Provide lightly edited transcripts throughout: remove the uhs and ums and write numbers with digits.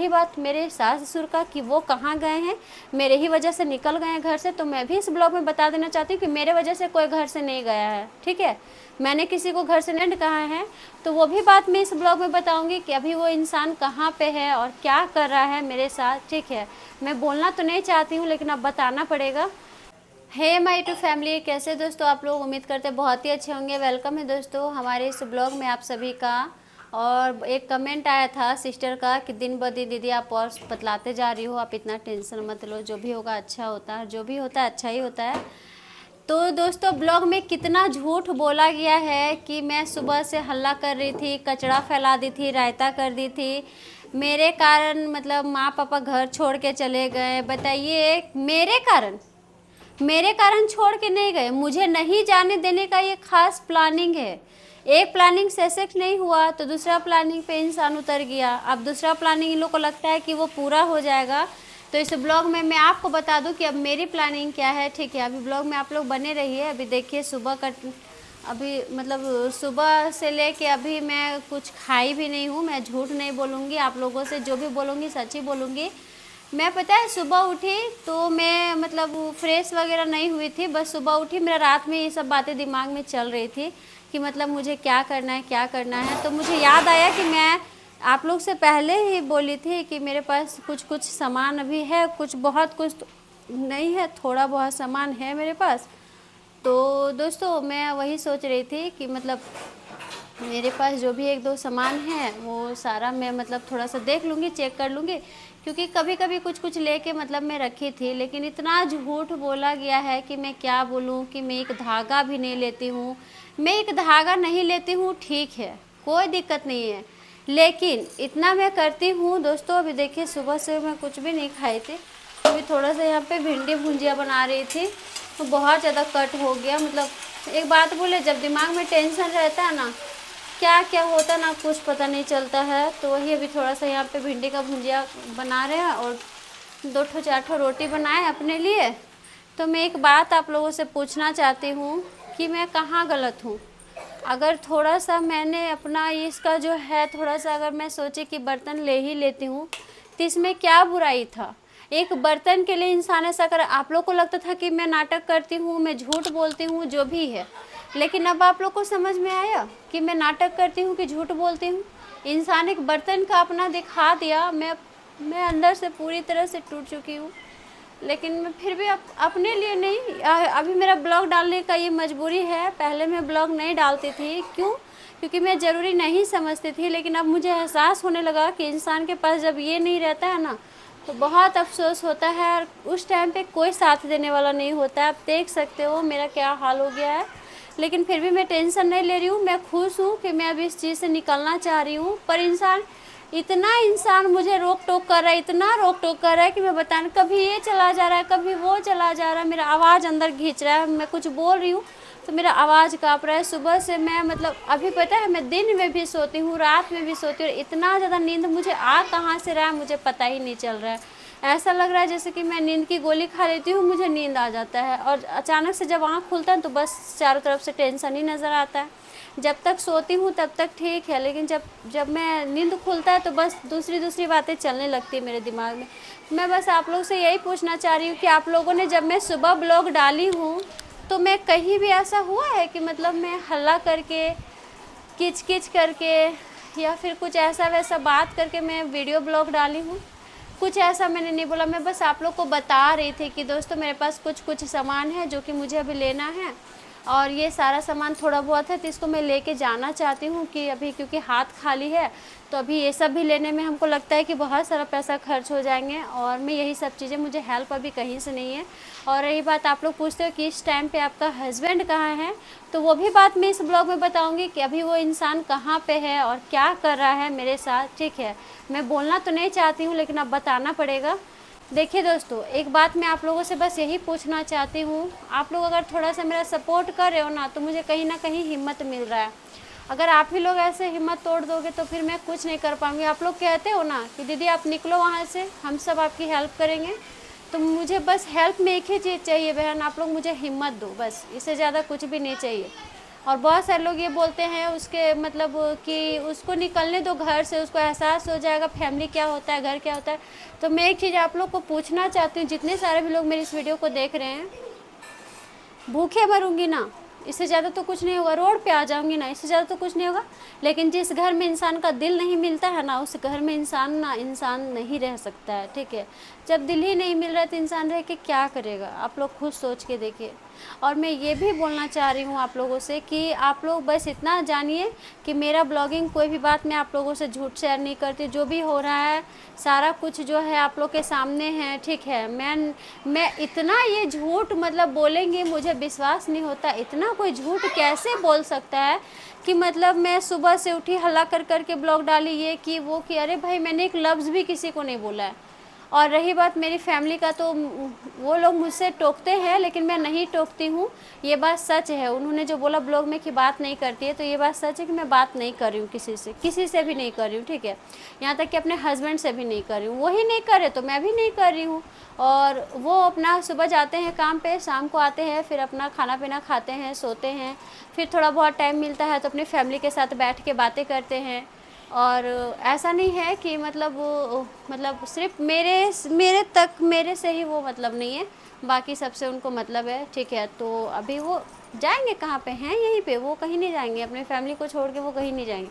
रही बात मेरे सास ससुर का कि वो कहाँ गए हैं, मेरे ही वजह से निकल गए हैं घर से, तो मैं भी इस ब्लॉग में बता देना चाहती हूँ कि मेरे वजह से कोई घर से नहीं गया है। ठीक है, मैंने किसी को घर से नहीं कहा है, तो वो भी बात मैं इस ब्लॉग में बताऊंगी कि अभी वो इंसान कहाँ पे है और क्या कर रहा है मेरे साथ। ठीक है, मैं बोलना तो नहीं चाहती हूँ लेकिन अब बताना पड़ेगा। हे माय टू फैमिली, कैसे दोस्तों आप लोग, उम्मीद करते हैं बहुत ही अच्छे होंगे। वेलकम है दोस्तों हमारे इस ब्लॉग में आप सभी का। और एक कमेंट आया था सिस्टर का कि दिन ब दिन दीदी आप और बतलाते जा रही हो, आप इतना टेंशन मत लो, जो भी होगा अच्छा होता है, जो भी होता है अच्छा ही होता है। तो दोस्तों ब्लॉग में कितना झूठ बोला गया है कि मैं सुबह से हल्ला कर रही थी, कचरा फैला दी थी, रायता कर दी थी, मेरे कारण मतलब माँ पापा घर छोड़ के चले गए। बताइए, मेरे कारण छोड़ के नहीं गए, मुझे नहीं जाने देने का ये खास प्लानिंग है। एक प्लानिंग सक्सेस नहीं हुआ तो दूसरा प्लानिंग पे इंसान उतर गया। अब दूसरा प्लानिंग इन लोग को लगता है कि वो पूरा हो जाएगा, तो इस ब्लॉग में मैं आपको बता दूं कि अब मेरी प्लानिंग क्या है। ठीक है, अभी ब्लॉग में आप लोग बने रहिए। अभी देखिए सुबह का, अभी मतलब सुबह से लेके अभी मैं कुछ खाई भी नहीं हूँ। मैं झूठ नहीं बोलूँगी, आप लोगों से जो भी बोलूँगी सच ही बोलूँगी। मैं पता है सुबह उठी तो मैं मतलब फ्रेश वगैरह नहीं हुई थी, बस सुबह उठी, मेरा रात में ये सब बातें दिमाग में चल रही थी कि मतलब मुझे क्या करना है क्या करना है। तो मुझे याद आया कि मैं आप लोग से पहले ही बोली थी कि मेरे पास कुछ कुछ सामान अभी है, कुछ बहुत कुछ तो नहीं है, थोड़ा बहुत सामान है मेरे पास। तो दोस्तों मैं वही सोच रही थी कि मतलब मेरे पास जो भी एक दो सामान है वो सारा मैं मतलब थोड़ा सा देख लूँगी, चेक कर लूँगी, क्योंकि कभी कभी कुछ कुछ लेके मतलब मैं रखी थी। लेकिन इतना झूठ बोला गया है कि मैं क्या बोलूँ कि मैं एक धागा भी नहीं लेती हूँ। मैं एक धागा नहीं लेती हूँ, ठीक है, कोई दिक्कत नहीं है, लेकिन इतना मैं करती हूँ दोस्तों। अभी देखिए सुबह से मैं कुछ भी नहीं खाई थी, अभी थोड़ा सा यहाँ पे भिंडी भुंजिया बना रही थी तो बहुत ज़्यादा कट हो गया। मतलब एक बात बोले, जब दिमाग में टेंशन रहता है ना, क्या क्या होता ना कुछ पता नहीं चलता है। तो वही अभी थोड़ा सा यहाँ पे भिंडी का भुंजिया बना रहे हैं और दो ठो चार ठो रोटी बनाए अपने लिए। तो मैं एक बात आप लोगों से पूछना चाहती हूँ कि मैं कहाँ गलत हूँ। अगर थोड़ा सा मैंने अपना इसका जो है थोड़ा सा अगर मैं सोचे कि बर्तन ले ही लेती हूँ तो इसमें क्या बुराई था। एक बर्तन के लिए इंसान ऐसा कर, आप लोग को लगता था कि मैं नाटक करती हूँ, मैं झूठ बोलती हूँ, जो भी है, लेकिन अब आप लोग को समझ में आया कि मैं नाटक करती हूँ कि झूठ बोलती हूँ। इंसान एक बर्तन का अपना दिखा दिया, मैं अंदर से पूरी तरह से टूट चुकी हूँ। लेकिन मैं फिर भी अपने लिए नहीं, अभी मेरा ब्लॉग डालने का ये मजबूरी है। पहले मैं ब्लॉग नहीं डालती थी, क्यों? क्योंकि मैं ज़रूरी नहीं समझती थी, लेकिन अब मुझे एहसास होने लगा कि इंसान के पास जब ये नहीं रहता है ना तो बहुत अफसोस होता है, और उस टाइम पे कोई साथ देने वाला नहीं होता है। आप देख सकते हो मेरा क्या हाल हो गया है, लेकिन फिर भी मैं टेंशन नहीं ले रही हूँ। मैं खुश हूँ कि मैं अभी इस चीज़ से निकलना चाह रही हूँ। पर इंसान मुझे रोक टोक कर रहा है, इतना रोक टोक कर रहा है कि मैं बता नहीं, कभी ये चला जा रहा है, कभी वो चला जा रहा है, मेरा आवाज़ अंदर खींच रहा है। मैं कुछ बोल रही हूँ तो मेरा आवाज़ काँप रहा है। सुबह से मैं मतलब अभी पता है मैं दिन में भी सोती हूँ, रात में भी सोती हूँ, इतना ज़्यादा नींद मुझे आ कहाँ से रहा है मुझे पता ही नहीं चल रहा है। ऐसा लग रहा है जैसे कि मैं नींद की गोली खा लेती हूँ, मुझे नींद आ जाता है, और अचानक से जब आँख खुलता है तो बस चारों तरफ से टेंशन ही नज़र आता है। जब तक सोती हूँ तब तक ठीक है, लेकिन जब जब मैं नींद खुलता है तो बस दूसरी दूसरी बातें चलने लगती है मेरे दिमाग में। मैं बस आप लोग से यही पूछना चाह रही हूँ कि आप लोगों ने, जब मैं सुबह ब्लॉग डाली हूँ तो मैं कहीं भी ऐसा हुआ है कि मतलब मैं हल्ला करके, किच किच करके, या फिर कुछ ऐसा वैसा बात करके मैं वीडियो ब्लॉग डाली हूँ? कुछ ऐसा मैंने नहीं बोला। मैं बस आप लोग को बता रही थी कि दोस्तों मेरे पास कुछ कुछ सामान है जो कि मुझे अभी लेना है, और ये सारा सामान थोड़ा बहुत है तो इसको मैं लेके जाना चाहती हूँ कि अभी क्योंकि हाथ खाली है, तो अभी ये सब भी लेने में हमको लगता है कि बहुत सारा पैसा खर्च हो जाएंगे, और मैं यही सब चीज़ें, मुझे हेल्प अभी कहीं से नहीं है। और रही बात, आप लोग पूछते हो कि इस टाइम पे आपका हस्बैंड कहाँ है, तो वो भी बात मैं इस ब्लॉग में बताऊंगी कि अभी वो इंसान कहाँ पे है और क्या कर रहा है मेरे साथ। ठीक है, मैं बोलना तो नहीं चाहती हूँ लेकिन अब बताना पड़ेगा। देखिए दोस्तों, एक बात मैं आप लोगों से बस यही पूछना चाहती हूँ, आप लोग अगर थोड़ा सा मेरा सपोर्ट कर रहे हो ना तो मुझे कहीं ना कहीं हिम्मत मिल रहा है। अगर आप ही लोग ऐसे हिम्मत तोड़ दोगे तो फिर मैं कुछ नहीं कर पाऊँगी। आप लोग कहते हो ना कि दीदी आप निकलो वहाँ से, हम सब आपकी हेल्प करेंगे, तो मुझे बस हेल्प में एक ही चीज़ चाहिए बहन, आप लोग मुझे हिम्मत दो, बस इससे ज़्यादा कुछ भी नहीं चाहिए। और बहुत सारे लोग ये बोलते हैं उसके मतलब कि उसको निकलने दो घर से, उसको एहसास हो जाएगा फैमिली क्या होता है, घर क्या होता है। तो मैं एक चीज़ आप लोग को पूछना चाहती हूँ, जितने सारे भी लोग मेरी इस वीडियो को देख रहे हैं, भूखे मरूंगी ना, इससे ज़्यादा तो कुछ नहीं होगा, रोड पे आ जाऊंगी ना, इससे ज़्यादा तो कुछ नहीं होगा। लेकिन जिस घर में इंसान का दिल नहीं मिलता है ना, उस घर में इंसान नहीं रह सकता है, ठीक है। जब दिल ही नहीं मिल रहा है तो इंसान रह के क्या करेगा, आप लोग खुद सोच के देखिए। और मैं ये भी बोलना चाह रही हूँ आप लोगों से कि आप लोग बस इतना जानिए कि मेरा ब्लॉगिंग कोई भी बात मैं आप लोगों से झूठ शेयर नहीं करती, जो भी हो रहा है सारा कुछ जो है आप लोग के सामने है, ठीक है। मैं इतना ये झूठ मतलब बोलेंगे मुझे विश्वास नहीं होता, इतना कोई झूठ कैसे बोल सकता है कि मतलब मैं सुबह से उठी हल्ला कर करके ब्लॉग डाली ये कि वो कि अरे भाई मैंने एक लफ्ज़ भी किसी को नहीं बोला है। और रही बात मेरी फैमिली का, तो वो लोग मुझसे टोकते हैं लेकिन मैं नहीं टोकती हूँ, ये बात सच है। उन्होंने जो बोला ब्लॉग में कि बात नहीं करती है, तो ये बात सच है कि मैं बात नहीं कर रही हूँ किसी से भी नहीं कर रही हूँ, ठीक है। यहाँ तक कि अपने हस्बैंड से भी नहीं कर रही हूँ, वही नहीं करे तो मैं भी नहीं कर रही हूँ। और वो अपना सुबह जाते हैं काम पे, शाम को आते हैं, फिर अपना खाना पीना खाते हैं, सोते हैं, फिर थोड़ा बहुत टाइम मिलता है तो अपनी फैमिली के साथ बैठ के बातें करते हैं। और ऐसा नहीं है कि मतलब सिर्फ मेरे से ही वो मतलब नहीं है, बाकी सबसे उनको मतलब है, ठीक है। तो अभी वो जाएंगे कहाँ पे हैं, यहीं पे, वो कहीं नहीं जाएंगे, अपनी फैमिली को छोड़ के वो कहीं नहीं जाएंगे,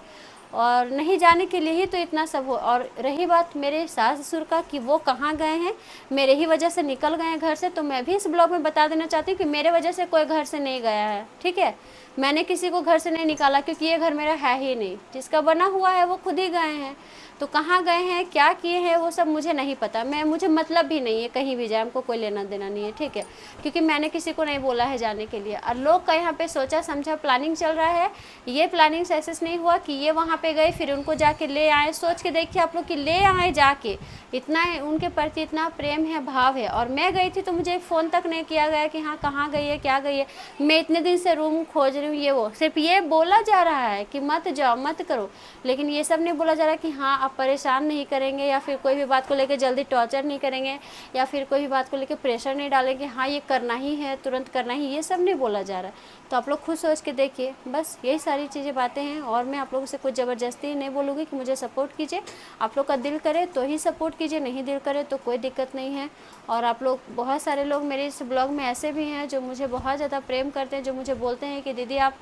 और नहीं जाने के लिए ही तो इतना सब हो। और रही बात मेरे सास ससुर का कि वो कहाँ गए हैं, मेरे ही वजह से निकल गए हैं घर से, तो मैं भी इस ब्लॉग में बता देना चाहती हूँ कि मेरे वजह से कोई घर से नहीं गया है, ठीक है। मैंने किसी को घर से नहीं निकाला, क्योंकि ये घर मेरा है ही नहीं, जिसका बना हुआ है वो खुद ही गए हैं। तो कहाँ गए हैं, क्या किए हैं, वो सब मुझे नहीं पता, मुझे मतलब भी नहीं है कहीं भी जाए, हमको कोई लेना देना नहीं है, ठीक है। क्योंकि मैंने किसी को नहीं बोला है जाने के लिए। और लोग का यहाँ पे सोचा समझा प्लानिंग चल रहा है, ये प्लानिंग सक्सेस नहीं हुआ कि ये वहाँ पे गए फिर उनको जाके ले आए। सोच के देखिए आप लोग कि ले आए जाके, इतना उनके प्रति इतना प्रेम है, भाव है। और मैं गई थी तो मुझे फ़ोन तक नहीं किया गया कि हाँ कहाँ गई है, क्या गई है, मैं इतने दिन से रूम खोज रही हूँ, ये वो सिर्फ ये बोला जा रहा है कि मत जाओ मत करो, लेकिन ये सब नहीं बोला जा रहा कि हाँ आप परेशान नहीं करेंगे, या फिर कोई भी बात को लेकर जल्दी टॉर्चर नहीं करेंगे, या फिर कोई भी बात को लेकर प्रेशर नहीं डालेंगे, हाँ ये करना ही है, तुरंत करना ही, ये सब नहीं बोला जा रहा है। तो आप लोग खुद सोच के देखिए, बस यही सारी चीज़ें बातें हैं। और मैं आप लोगों से कुछ ज़बरदस्ती नहीं बोलूँगी कि मुझे सपोर्ट कीजिए, आप लोग का दिल करे तो ही सपोर्ट कीजिए, नहीं दिल करे तो कोई दिक्कत नहीं है। और आप लोग, बहुत सारे लोग मेरे इस ब्लॉग में ऐसे भी हैं जो मुझे बहुत ज़्यादा प्रेम करते हैं, जो मुझे बोलते हैं कि दीदी आप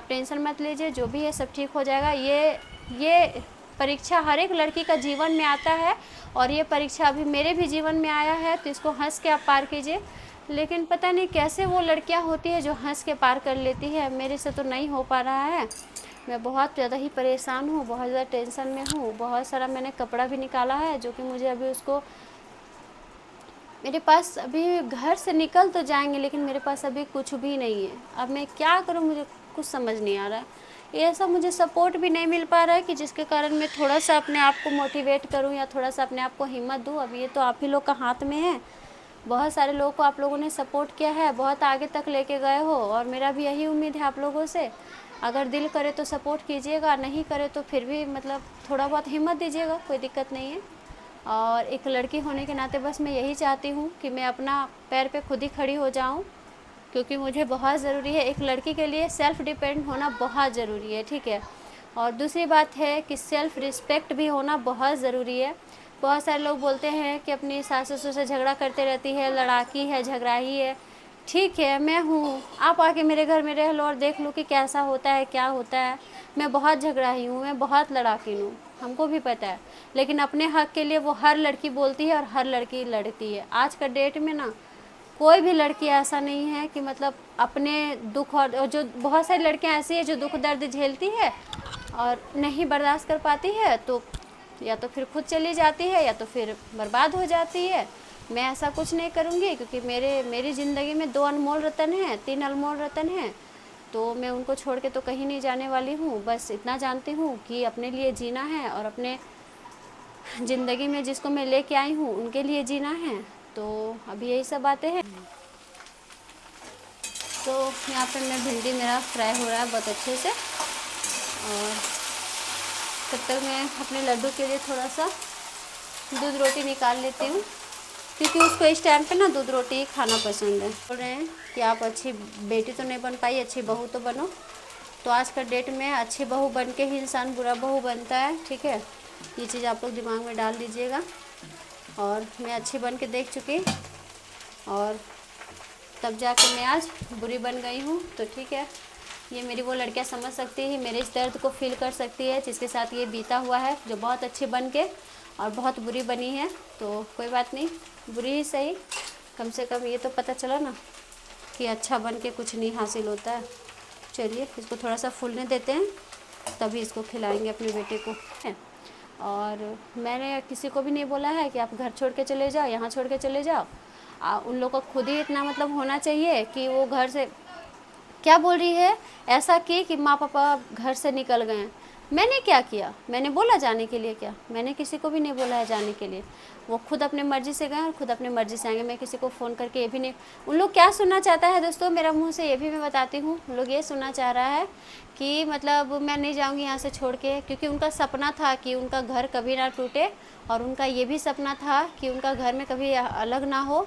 टेंशन मत लीजिए, जो भी है सब ठीक हो जाएगा। ये परीक्षा हर एक लड़की का जीवन में आता है, और ये परीक्षा अभी मेरे भी जीवन में आया है, तो इसको हंस के आप पार कीजिए। लेकिन पता नहीं कैसे वो लड़कियां होती है जो हंस के पार कर लेती है, मेरे से तो नहीं हो पा रहा है। मैं बहुत ज़्यादा ही परेशान हूँ, बहुत ज़्यादा टेंशन में हूँ। बहुत सारा मैंने कपड़ा भी निकाला है, जो कि मुझे अभी उसको, मेरे पास अभी घर से निकल तो जाएंगे लेकिन मेरे पास अभी कुछ भी नहीं है। अब मैं क्या करूँ, मुझे कुछ समझ नहीं आ रहा है। ये सब मुझे सपोर्ट भी नहीं मिल पा रहा है कि जिसके कारण मैं थोड़ा सा अपने आप को मोटिवेट करूं या थोड़ा सा अपने आप को हिम्मत दूं। अब ये तो आप ही लोग का हाथ में है। बहुत सारे लोगों को आप लोगों ने सपोर्ट किया है, बहुत आगे तक लेके गए हो, और मेरा भी यही उम्मीद है आप लोगों से। अगर दिल करे तो सपोर्ट कीजिएगा, नहीं करे तो फिर भी मतलब थोड़ा बहुत हिम्मत दीजिएगा, कोई दिक्कत नहीं है। और एक लड़की होने के नाते बस मैं यही चाहती हूँ कि मैं अपना पैर पे खुद ही खड़ी हो जाऊँ, क्योंकि मुझे बहुत ज़रूरी है, एक लड़की के लिए सेल्फ़ डिपेंड होना बहुत ज़रूरी है, ठीक है। और दूसरी बात है कि सेल्फ़ रिस्पेक्ट भी होना बहुत ज़रूरी है। बहुत सारे लोग बोलते हैं कि अपनी सास ससुर से झगड़ा करते रहती है, लड़ाकी है, झगड़ाही है। ठीक है, मैं हूँ, आप आके मेरे घर में रह लो और देख लो कि कैसा होता है, क्या होता है। मैं बहुत झगड़ाही हूँ, मैं बहुत लड़ाकी हूँ, हमको भी पता है। लेकिन अपने हक़ के लिए वो हर लड़की बोलती है और हर लड़की लड़ती है। आज का डेट में ना कोई भी लड़की ऐसा नहीं है कि मतलब अपने दुख, और जो बहुत सारी लड़कियां ऐसी है जो दुख दर्द झेलती है और नहीं बर्दाश्त कर पाती है, तो या तो फिर खुद चली जाती है या तो फिर बर्बाद हो जाती है। मैं ऐसा कुछ नहीं करूँगी, क्योंकि मेरी ज़िंदगी में 2 अनमोल रतन हैं, 3 अनमोल रतन हैं, तो मैं उनको छोड़ के तो कहीं नहीं जाने वाली हूँ। बस इतना जानती हूँ कि अपने लिए जीना है, और अपने ज़िंदगी में जिसको मैं लेके आई हूँ उनके लिए जीना है। तो अभी यही सब बातें हैं। तो यहाँ पे भिंडी मेरा फ्राई हो रहा है बहुत अच्छे से, और तब तक मैं अपने लड्डू के लिए थोड़ा सा दूध रोटी निकाल लेती हूँ, क्योंकि उसको इस टाइम पे ना दूध रोटी खाना पसंद है। बोल रहे हैं कि आप अच्छी बेटी तो नहीं बन पाई, अच्छी बहू तो बनो। तो आज का डेट में अच्छी बहू बन के ही इंसान बुरा बहू बनता है, ठीक है। ये चीज़ आप लोग दिमाग में डाल दीजिएगा। और मैं अच्छी बन के देख चुकी और तब जाके मैं आज बुरी बन गई हूँ। तो ठीक है, ये मेरी वो लड़कियाँ समझ सकती है, मेरे इस दर्द को फील कर सकती है जिसके साथ ये बीता हुआ है, जो बहुत अच्छी बन के और बहुत बुरी बनी है। तो कोई बात नहीं, बुरी ही सही, कम से कम ये तो पता चला ना कि अच्छा बन के कुछ नहीं हासिल होता है। चलिए इसको थोड़ा सा फूलने देते हैं, तभी इसको खिलाएंगे अपने बेटे को, है। और मैंने किसी को भी नहीं बोला है कि आप घर छोड़ के चले जाओ, यहाँ छोड़ के चले जाओ। उन लोगों को खुद ही इतना मतलब होना चाहिए कि वो घर से क्या बोल रही है, ऐसा कि माँ पापा घर से निकल गए हैं। मैंने क्या किया, मैंने बोला जाने के लिए? क्या मैंने किसी को भी नहीं बोला है जाने के लिए। वो खुद अपने मर्ज़ी से गए और खुद अपने मर्ज़ी से आएंगे। मैं किसी को फ़ोन करके ये भी नहीं, उन लोग क्या सुनना चाहता है दोस्तों मेरा मुंह से, ये भी मैं बताती हूँ। उन लोग ये सुनना चाह रहा है कि मतलब मैं नहीं जाऊँगी यहाँ से छोड़ के, क्योंकि उनका सपना था कि उनका घर कभी ना टूटे, और उनका ये भी सपना था कि उनका घर में कभी अलग ना हो।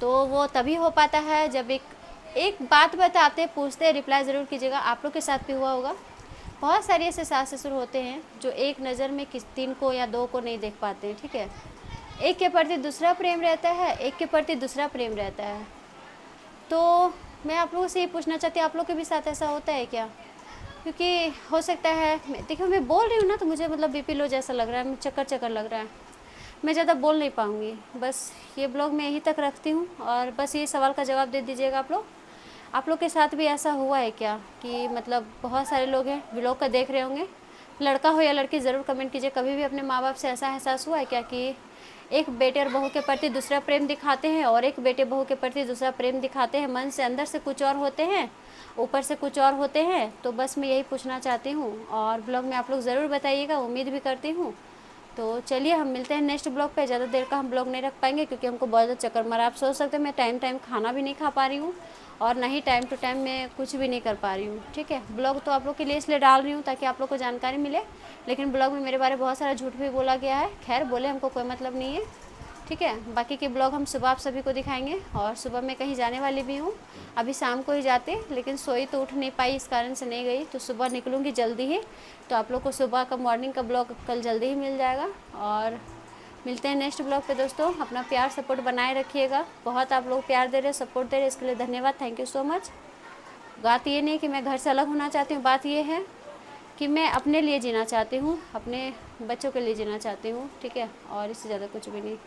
तो वो तभी हो पाता है जब एक बात बताते पूछते रिप्लाई ज़रूर कीजिएगा। आप लोग के साथ भी हुआ होगा, बहुत सारे ऐसे सास ससुर होते हैं जो एक नज़र में किस 3 को या 2 को नहीं देख पाते हैं, ठीक है। एक के प्रति दूसरा प्रेम रहता है, एक के प्रति दूसरा प्रेम रहता है। तो मैं आप लोगों से ये पूछना चाहती हूँ, आप लोग के भी साथ ऐसा होता है क्या? क्योंकि हो सकता है, देखो मैं बोल रही हूँ ना तो मुझे मतलब बीपी लो जैसा लग रहा है, चक्कर चक्कर लग रहा है, मैं ज़्यादा बोल नहीं पाऊँगी। बस ये ब्लॉग मैं यहीं तक रखती हूँ, और बस ये सवाल का जवाब दे दीजिएगा आप लोग के साथ भी ऐसा हुआ है क्या कि मतलब बहुत सारे लोग हैं ब्लॉग का देख रहे होंगे, लड़का हो या लड़की, ज़रूर कमेंट कीजिए। कभी भी अपने माँ बाप से ऐसा एहसास हुआ है क्या कि एक बेटे और बहू के प्रति दूसरा प्रेम दिखाते हैं, और एक बेटे बहू के प्रति दूसरा प्रेम दिखाते हैं, मन से अंदर से कुछ और होते हैं, ऊपर से कुछ और होते हैं? तो बस मैं यही पूछना चाहती हूँ, और ब्लॉग में आप लोग ज़रूर बताइएगा, उम्मीद भी करती हूँ। तो चलिए हम मिलते हैं नेक्स्ट ब्लॉग पे। ज़्यादा देर का हम ब्लॉग नहीं रख पाएंगे क्योंकि हमको बहुत ज़्यादा चक्कर मारा। आप सोच सकते हैं मैं टाइम खाना भी नहीं खा पा रही हूँ, और ना ही टाइम टू टाइम मैं कुछ भी नहीं कर पा रही हूँ, ठीक है। ब्लॉग तो आप लोग के लिए इसलिए डाल रही हूँ ताकि आप लोग को जानकारी मिले, लेकिन ब्लॉग में मेरे बारे में बहुत सारा झूठ भी बोला गया है। खैर बोले, हमको कोई मतलब नहीं है, ठीक है। बाकी के ब्लॉग हम सुबह आप सभी को दिखाएंगे, और सुबह मैं कहीं जाने वाली भी हूँ, अभी शाम को ही जाते, लेकिन सोई तो उठ नहीं पाई, इस कारण से नहीं गई। तो सुबह निकलूँगी जल्दी ही, तो आप लोग को सुबह का मॉर्निंग का ब्लॉग कल जल्दी ही मिल जाएगा। और मिलते हैं नेक्स्ट ब्लॉग पे दोस्तों। अपना प्यार सपोर्ट बनाए रखिएगा, बहुत आप लोग प्यार दे रहे, सपोर्ट दे रहे, इसके लिए धन्यवाद, थैंक यू सो मच। बात ये नहीं कि मैं घर से अलग होना चाहती हूँ, बात ये है कि मैं अपने लिए जीना चाहती हूँ, अपने बच्चों के लिए जीना चाहती हूँ, ठीक है, और इससे ज़्यादा कुछ भी नहीं।